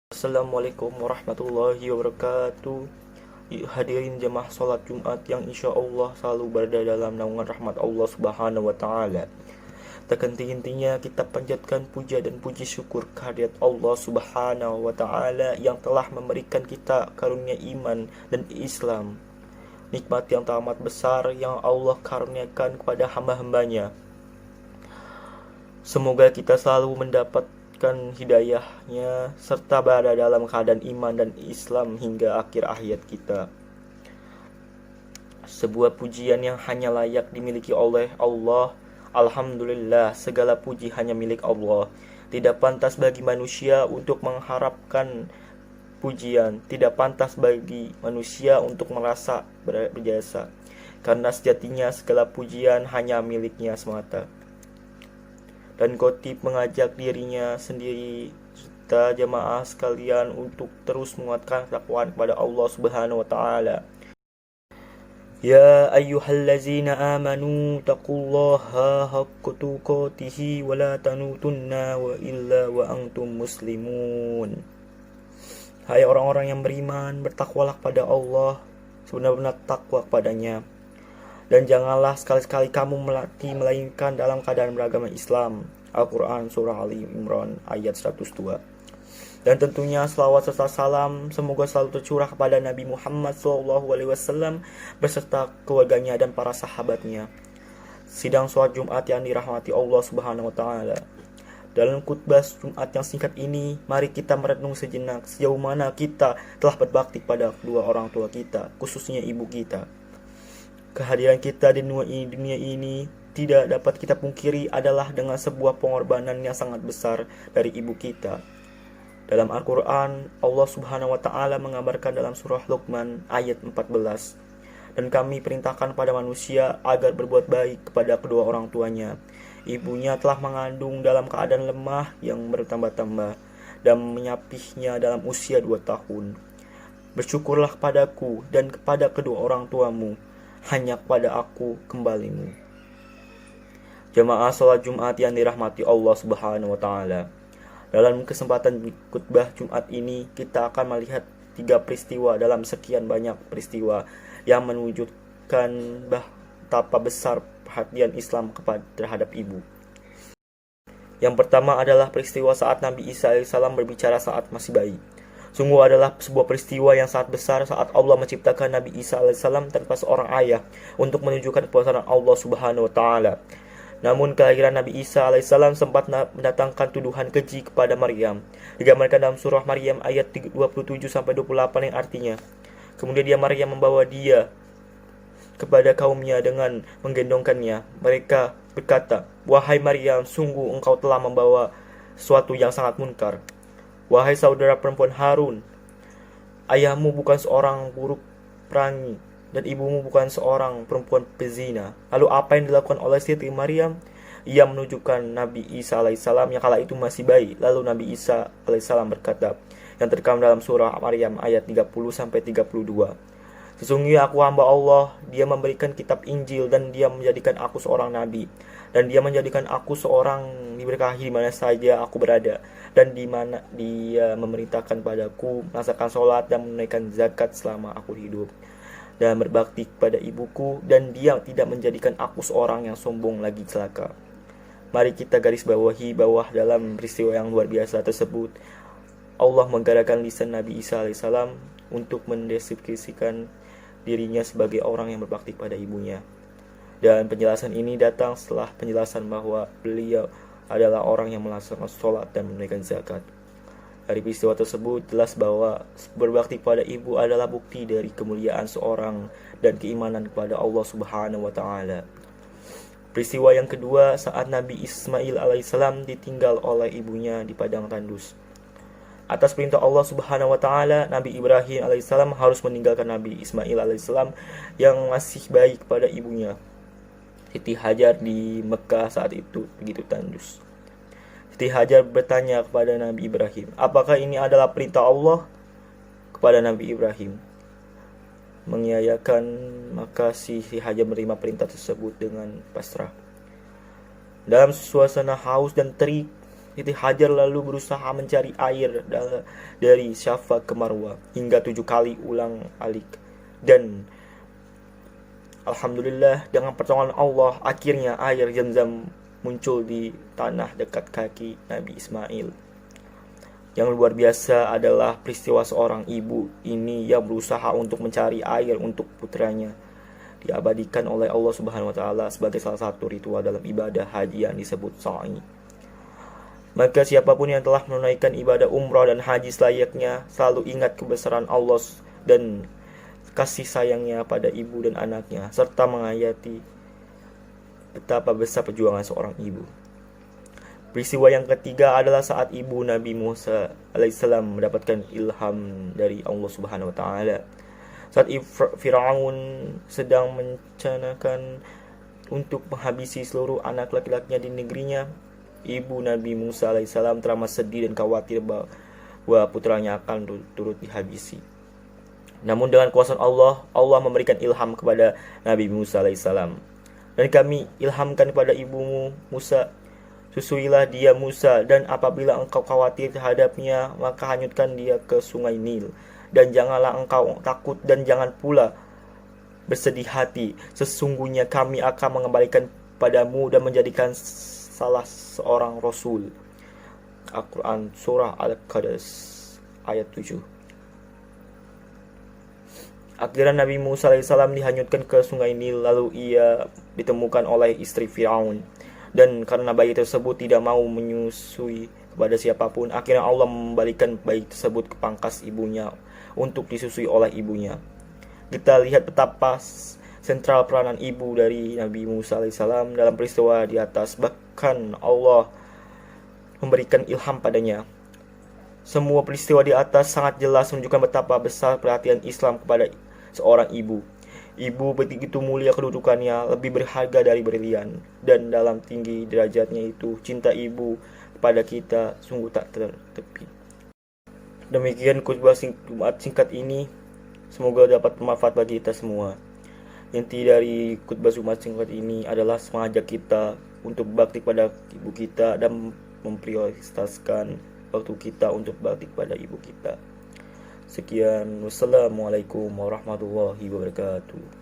Assalamualaikum warahmatullahi wabarakatuh. Hadirin jemaah salat Jumat yang insya Allah selalu berada dalam naungan rahmat Allah Subhanahu wa Ta'ala. Tak henti-hentinya kita panjatkan puja dan puji syukur kehadirat Allah Subhanahu wa Ta'ala yang telah memberikan kita karunia iman dan Islam. Nikmat yang teramat besar yang Allah karuniakan kepada hamba-hambanya. Semoga kita selalu mendapatkan hidayahnya serta berada dalam keadaan iman dan Islam hingga akhir hayat kita. Sebuah pujian yang hanya layak dimiliki oleh Allah. Alhamdulillah, segala puji hanya milik Allah. Tidak pantas bagi manusia untuk mengharapkan pujian. Tidak pantas bagi manusia untuk merasa berjasa, karena sejatinya segala pujian hanya miliknya semata. Dan Khotib mengajak dirinya sendiri serta jemaah sekalian untuk terus menguatkan ketakwaan kepada Allah Subhanahu wa Ta'ala. Ya ayyuhallazina amanu taqullaha haqqa tuqatih wa la tamutunna wa illa wa antum muslimun. Hai orang-orang yang beriman, bertakwalah kepada Allah sebenar-benar takwa kepadanya. Dan janganlah sekali-sekali kamu melainkan dalam keadaan beragama Islam. Al-Quran Surah Ali Imran ayat 102. Dan tentunya selawat serta salam semoga selalu tercurah kepada Nabi Muhammad SAW beserta keluarganya dan para sahabatnya. Sidang sholat Jumat yang dirahmati Allah Subhanahu wa Ta'ala. Dalam khutbah Jumat yang singkat ini, mari kita merenung sejenak sejauh mana kita telah berbakti pada kedua orang tua kita, khususnya ibu kita. Kehadiran kita di dunia ini tidak dapat kita pungkiri adalah dengan sebuah pengorbanan yang sangat besar dari ibu kita. Dalam Al-Quran, Allah Subhanahu wa Ta'ala mengabarkan dalam surah Luqman ayat 14. Dan kami perintahkan pada manusia agar berbuat baik kepada kedua orang tuanya. Ibunya telah mengandung dalam keadaan lemah yang bertambah-tambah dan menyapihnya dalam usia 2 tahun. Bersyukurlah kepadaku dan kepada kedua orang tuamu. Hanya kepada aku kembalimu. Jemaah salat Jumat yang dirahmati Allah Subhanahu wa Ta'ala. Dalam kesempatan khutbah Jumat ini, kita akan melihat 3 peristiwa dalam sekian banyak peristiwa yang menunjukkan betapa besar perhatian Islam terhadap ibu. Yang pertama adalah peristiwa saat Nabi Isa AS berbicara saat masih bayi. Sungguh adalah sebuah peristiwa yang sangat besar saat Allah menciptakan Nabi Isa AS tanpa seorang ayah untuk menunjukkan kekuasaan Allah Subhanahu wa Ta'ala. Namun kelahiran Nabi Isa AS sempat mendatangkan tuduhan keji kepada Maryam. Digambarkan dalam surah Maryam ayat 27-28 yang artinya, kemudian Maryam membawa dia kepada kaumnya dengan menggendongkannya. Mereka berkata, "Wahai Maryam, sungguh engkau telah membawa sesuatu yang sangat munkar. Wahai saudara perempuan Harun, ayahmu bukan seorang buruk perangi dan ibumu bukan seorang perempuan pezina." Lalu apa yang dilakukan oleh Siti Maryam? Ia menunjukkan Nabi Isa alaihissalam yang kala itu masih bayi. Lalu Nabi Isa alaihissalam berkata, yang terkandung dalam surah Maryam ayat 30-32. Sesungguhnya aku hamba Allah, dia memberikan kitab Injil dan dia menjadikan aku seorang nabi. Dan dia menjadikan aku seorang diberkahi di mana saja aku berada. Dan di mana dia memerintahkan padaku melaksanakan sholat dan menunaikan zakat selama aku hidup. Dan berbakti kepada ibuku, dan dia tidak menjadikan aku seorang yang sombong lagi celaka. Mari kita garis bawahi bahwa dalam peristiwa yang luar biasa tersebut, Allah menggerakkan lisan Nabi Isa alaihissalam untuk mendeskripsikan dirinya sebagai orang yang berbakti pada ibunya. Dan penjelasan ini datang setelah penjelasan bahwa beliau adalah orang yang melaksanakan sholat dan menunaikan zakat. Dari peristiwa tersebut jelas bahwa berbakti pada ibu adalah bukti dari kemuliaan seorang dan keimanan kepada Allah Subhanahu wa Ta'ala. Peristiwa yang kedua saat Nabi Ismail alaihissalam ditinggal oleh ibunya di padang tandus. Atas perintah Allah Subhanahu wa Ta'ala, Nabi Ibrahim alaihissalam harus meninggalkan Nabi Ismail alaihissalam yang masih bayi kepada ibunya, Siti Hajar di Mekah saat itu begitu tandus. Siti Hajar bertanya kepada Nabi Ibrahim, apakah ini adalah perintah Allah? Kepada Nabi Ibrahim mengiyakan, maka Siti Hajar menerima perintah tersebut dengan pasrah. Dalam suasana haus dan terik, Siti Hajar lalu berusaha mencari air dari Syafa ke Marwa hingga 7 kali ulang alik. Dan alhamdulillah dengan pertolongan Allah akhirnya air Zam-Zam muncul di tanah dekat kaki Nabi Ismail. Yang luar biasa adalah peristiwa seorang ibu ini yang berusaha untuk mencari air untuk putranya. Diabadikan oleh Allah Subhanahu wa taala sebagai salah satu ritual dalam ibadah haji yang disebut sa'i. Maka siapapun yang telah menunaikan ibadah umrah dan haji selayaknya selalu ingat kebesaran Allah dan kasih sayangnya pada ibu dan anaknya, serta menghayati betapa besar perjuangan seorang ibu. Peristiwa yang ketiga adalah saat ibu Nabi Musa alaihissalam mendapatkan ilham dari Allah Subhanahu wa taala. Saat Firaun sedang merencanakan untuk menghabisi seluruh anak laki-lakinya di negerinya, ibu Nabi Musa alaihissalam teramat sedih dan khawatir bahwa putranya akan turut dihabisi. Namun dengan kuasa Allah, Allah memberikan ilham kepada Nabi Musa alaihissalam. Dan kami ilhamkan kepada ibumu Musa, susuilah dia Musa, dan apabila engkau khawatir terhadapnya, maka hanyutkan dia ke sungai Nil. Dan janganlah engkau takut dan jangan pula bersedih hati. Sesungguhnya kami akan mengembalikan padamu dan menjadikan salah seorang Rasul. Al-Quran Surah Al-Qadr ayat 7. Akhirnya Nabi Musa alaihissalam dihanyutkan ke sungai Nil, lalu ia ditemukan oleh istri Firaun. Dan karena bayi tersebut tidak mau menyusui kepada siapapun, akhirnya Allah membalikan bayi tersebut ke pangkas ibunya untuk disusui oleh ibunya. Kita lihat betapa sentral peranan ibu dari Nabi Musa alaihissalam dalam peristiwa di atas. Bahkan Allah memberikan ilham padanya. Semua peristiwa di atas sangat jelas menunjukkan betapa besar perhatian Islam kepada seorang ibu. Ibu begitu mulia kedudukannya, lebih berharga dari berlian. Dan dalam tinggi derajatnya itu, cinta ibu kepada kita sungguh tak tertepi. Demikian khutbah Jumat singkat ini. Semoga dapat bermanfaat bagi kita semua. Inti dari khutbah Jumat singkat ini adalah mengajak kita untuk bakti pada ibu kita dan memprioritaskan waktu kita untuk bakti pada ibu kita. Sekian, wassalamualaikum warahmatullahi wabarakatuh.